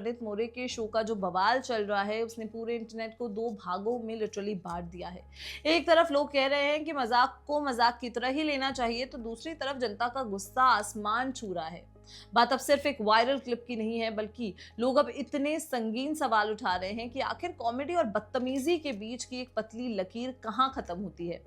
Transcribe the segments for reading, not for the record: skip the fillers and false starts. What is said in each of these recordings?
प्रणीत मोरे के शो का जो बवाल चल रहा है उसने पूरे इंटरनेट को दो भागों में लिटरली बांट दिया है। एक तरफ लोग कह रहे हैं कि मजाक को मजाक की तरह ही लेना चाहिए, तो दूसरी तरफ जनता का गुस्सा आसमान छू रहा है। बात अब सिर्फ एक वायरल क्लिप की नहीं है, बल्कि लोग अब इतने संगीन सवाल उठा रहे हैं कि आखिर कॉमेडी और बदतमीजी के बीच की एक पतली लकीर कहां खत्म होती है।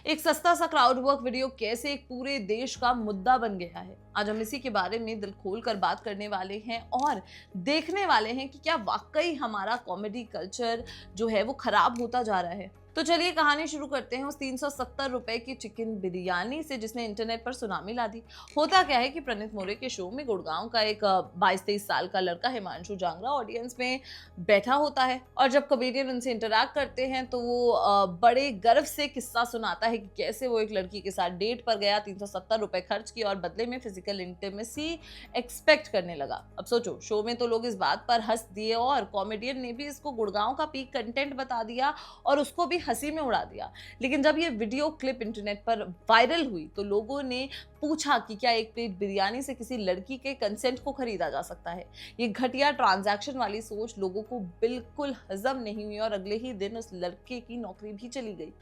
एक सस्ता सा क्राउड वर्क वीडियो कैसे एक पूरे देश का मुद्दा बन गया है, आज हम इसी के बारे में दिल खोल कर बात करने वाले हैं और देखने वाले हैं कि क्या वाकई हमारा कॉमेडी कल्चर जो है वो खराब होता जा रहा है। तो चलिए कहानी शुरू करते हैं उस 370 रुपए की चिकन बिरयानी से जिसने इंटरनेट पर सुनामी ला दी। होता क्या है कि प्रणीत मोरे के शो में गुड़गांव का एक 22-23 साल का लड़का हिमांशु जांगरा ऑडियंस में बैठा होता है और जब कॉमेडियन उनसे इंटरैक्ट करते हैं तो वो बड़े गर्व से किस्सा सुनाता है कि कैसे वो एक लड़की के साथ डेट पर गया, 370 रुपए खर्च किए और बदले में फिजिकल इंटीमेसी एक्सपेक्ट करने लगा। अब सोचो, शो में तो लोग इस बात पर हंस दिए और कॉमेडियन ने भी इसको गुड़गांव का पीक कंटेंट बता दिया और उसको भी हंसी में उड़ा दिया। लेकिन जब ये वीडियो क्लिप इंटरनेट पर वायरल हुई तो लोगों ने पूछा कि क्या एक प्लेट बिरयानी से किसी लड़की के कंसेंट को खरीदा जा सकता है। ये घटिया ट्रांजैक्शन वाली सोच लोगों को बिल्कुल हजम नहीं हुई और अगले ही दिन उस लड़के की नौकरी भी चली गई।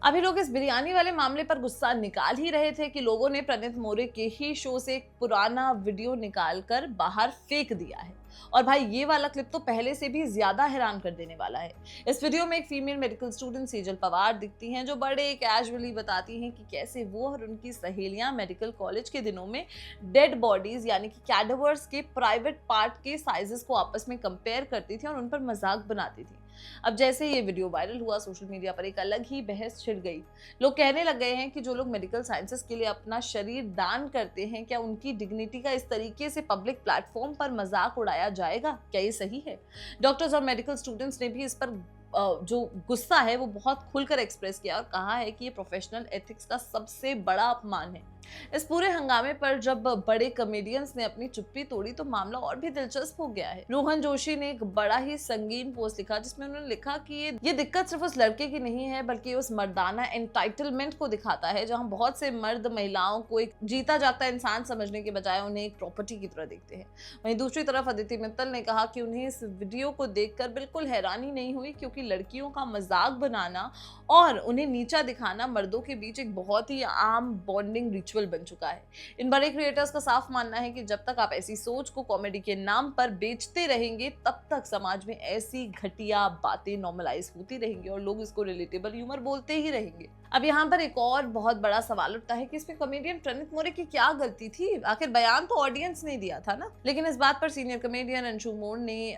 अभी लोग इस बिरयानी वाले मामले पर गुस्सा निकाल ही रहे थे कि लोगों ने प्रणीत मोरे के ही शो से एक पुराना वीडियो निकालकर बाहर फेंक दिया है। और भाई ये वाला क्लिप तो पहले से भी ज्यादा हैरान कर देने वाला है। इस वीडियो में एक female medical student Sejal Pawar दिखती हैं जो बड़े कैजुअली बताती हैं कि कैसे वो और उनकी सहेलियां मेडिकल कॉलेज के दिनों में डेड बॉडीज यानी कि कैडेवर्स के प्राइवेट पार्ट के साइजेस को आपस में कंपेयर करती थी और उन पर मजाक बनाती थी। अब जैसे ये वीडियो वायरल हुआ, सोशल मीडिया पर एक अलग ही बहस छिड़ गई। लोग कहने लग गए हैं कि जो लोग मेडिकल साइंसेस के लिए अपना शरीर दान करते हैं, क्या उनकी डिग्निटी का इस तरीके से पब्लिक प्लेटफॉर्म पर मजाक उड़ाया जाएगा? क्या ये सही है? डॉक्टर्स और मेडिकल स्टूडेंट्स ने भी इस पर जो गुस्सा है वो बहुत खुलकर एक्सप्रेस किया और कहा है कि ये प्रोफेशनल एथिक्स का सबसे बड़ा अपमान है। इस पूरे हंगामे पर जब बड़े कॉमेडियंस ने अपनी चुप्पी तोड़ी तो मामला और भी दिलचस्प हो गया है। रोहन जोशी ने एक बड़ा ही संगीन पोस्ट लिखा जिसमें उन्होंने लिखा कि ये दिक्कत सिर्फ उस लड़के की नहीं है बल्कि उस मर्दाना एंटाइटलमेंट को दिखाता है, जहां बहुत से मर्द महिलाओं को एक जीता जागता इंसान समझने के बजाय उन्हें एक प्रॉपर्टी की तरह देखते हैं। वहीं दूसरी तरफ अदिति मित्तल ने कहा कि उन्हें इस वीडियो को देखकर बिल्कुल हैरानी नहीं हुई, क्योंकि लड़कियों का मजाक बनाना और उन्हें नीचा दिखाना मर्दों के बीच एक बहुत ही आम बॉन्डिंग रिचुअल बन चुका है। इन बड़े क्रिएटर्स का साफ मानना है कि जब तक आप ऐसी सोच को कॉमेडी के नाम पर बेचते रहेंगे तब तक समाज में ऐसी घटिया बातें नॉर्मलाइज होती रहेंगी और लोग इसको रिलेटेबल ह्यूमर बोलते ही रहेंगे। अब यहाँ पर एक और बहुत बड़ा सवाल उठता है कि इसमें कॉमेडियन प्रणीत मोरे की क्या गलती थी? आखिर बयान तो ऑडियंस ने दिया था ना। लेकिन इस बात पर सीनियर कॉमेडियन अंशु मोर ने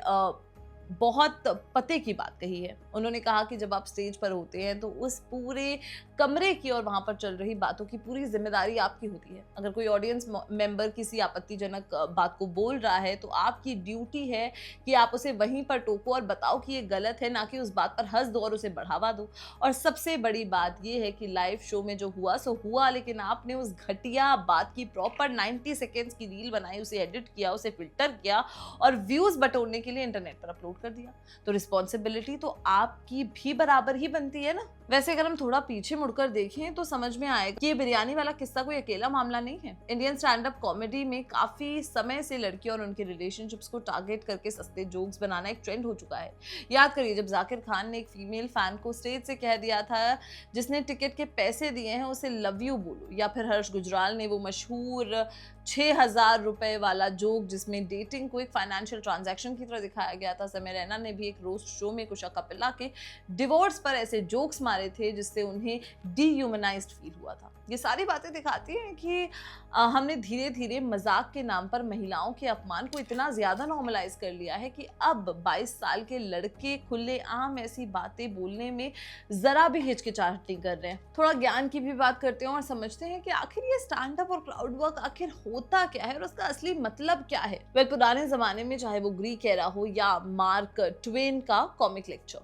बहुत पते की बात कही है। उन्होंने कहा कि जब आप स्टेज पर होते हैं तो उस पूरे कमरे की और वहां पर चल रही बातों की पूरी जिम्मेदारी आपकी होती है। अगर कोई ऑडियंस मेंबर किसी आपत्तिजनक बात को बोल रहा है तो आपकी ड्यूटी है कि आप उसे वहीं पर टोको और बताओ कि ये गलत है, ना कि उस बात पर हंस दो और उसे बढ़ावा दो। और सबसे बड़ी बात ये है कि लाइव शो में जो हुआ सो हुआ, लेकिन आपने उस घटिया बात की प्रॉपर 90 सेकेंड्स की रील बनाई, उसे एडिट किया, उसे फिल्टर किया और व्यूज बटोरने के लिए इंटरनेट पर अपलोड कर दिया। तो रिस्पॉन्सिबिलिटी तो आपकी भी बराबर ही बनती है ना। वैसे अगर हम थोड़ा पीछे मुड़कर देखें तो समझ में आएगा कि ये बिरयानी वाला किस्सा कोई अकेला मामला नहीं है। इंडियन स्टैंड अप कॉमेडी में काफी समय से लड़कियों और उनके रिलेशनशिप्स को टारगेट करके सस्ते जोक्स बनाना एक ट्रेंड हो चुका है। याद करिए जब जाकिर खान ने एक फीमेल फैन को स्टेज से कह दिया था जिसने टिकट के पैसे दिए हैं उसे लव यू बोलो, या फिर हर्ष गुजराल ने वो मशहूर 6,000 रुपए वाला जोक जिसमें डेटिंग को एक फाइनेंशियल ट्रांजैक्शन की तरह दिखाया गया था। समय रैना ने भी एक रोस्ट शो में कुशा कपिला के डिवोर्स पर ऐसे जोक्स मारे थे जिससे उन्हें डीह्यूमनाइज्ड फील हुआ था। ये सारी बातें दिखाती हैं कि हमने धीरे धीरे मजाक के नाम पर महिलाओं के अपमान को इतना ज्यादा नॉर्मलाइज कर लिया है कि अब 22 साल के लड़के खुलेआम ऐसी बातें बोलने में जरा भी हिचकिचाहट नहीं कर रहे हैं। थोड़ा ज्ञान की भी बात करते हैं और समझते हैं कि आखिर ये स्टैंड अप और क्राउड वर्क आखिर होता क्या है और उसका असली मतलब क्या है। पुराने जमाने में चाहे वो ग्रीक एरा हो या मार्क ट्वेन का कॉमिक लेक्चर,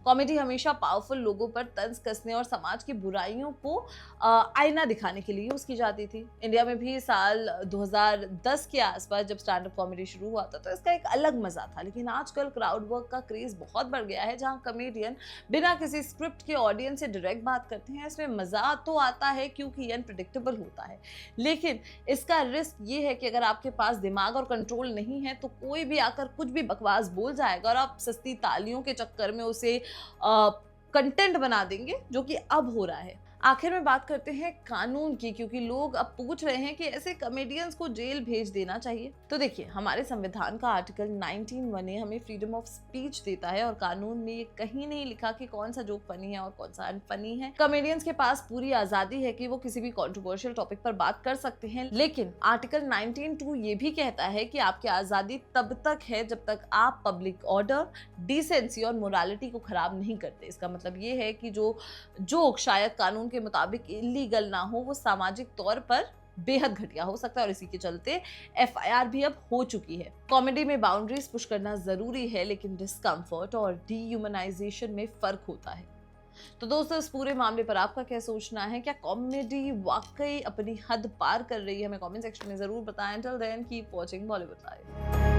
कॉमेडी हमेशा पावरफुल लोगों पर तंज कसने और समाज की बुराइयों को आईना दिखाने के लिए यूज की जाती थी। इंडिया में भी साल 2010 के आसपास जब स्टैंड अप कॉमेडी शुरू हुआ था तो इसका एक अलग मजा था, लेकिन आजकल क्राउड वर्क का क्रेज बहुत बढ़ गया है, जहां कॉमेडियन बिना किसी स्क्रिप्ट के ऑडियंस से डायरेक्ट बात करते हैं। इसमें मजा तो आता है क्योंकि अनप्रेडिक्टेबल होता है, लेकिन इसका रिस्क ये है कि अगर आपके पास दिमाग और कंट्रोल नहीं है तो कोई भी आकर कुछ भी बकवास बोल जाएगा और आप सस्ती तालियों के चक्कर में उसे कंटेंट बना देंगे, जो कि अब हो रहा है। आखिर में बात करते हैं कानून की, क्योंकि लोग अब पूछ रहे हैं कि ऐसे कॉमेडियंस को जेल भेज देना चाहिए। तो देखिए, हमारे संविधान का आर्टिकल 19(1) हमें फ्रीडम ऑफ स्पीच देता है और कानून में ये कहीं नहीं लिखा कि कौन सा जोक फनी है और कौन सा अनफनी है। कॉमेडियंस के पास पूरी आजादी है कि वो किसी भी कंट्रोवर्शियल टॉपिक पर बात कर सकते हैं, लेकिन आर्टिकल 19(2) ये भी कहता है कि आपकी आजादी तब तक है जब तक आप पब्लिक ऑर्डर, डिसेंसी और मोरालिटी को खराब नहीं करते। इसका मतलब ये है कि जो जोक शायद कानून के मुताबिक इलीगल ना हो, वो सामाजिक तौर पर बेहद घटिया हो सकता है और इसी के चलते FIR भी अब हो चुकी है। कॉमेडी में बाउंड्रीज पुश करना जरूरी है, लेकिन डिस्कम्फर्ट और डीह्यूमनाइजेशन में फर्क होता है। तो दोस्तों, इस पूरे मामले पर आपका क्या सोचना है? क्या कॉमेडी वाकई अपनी हद पार कर रही है? हमें कमेंट सेक्शन में जरूर बताएं। Till then keep watching Bollywood live.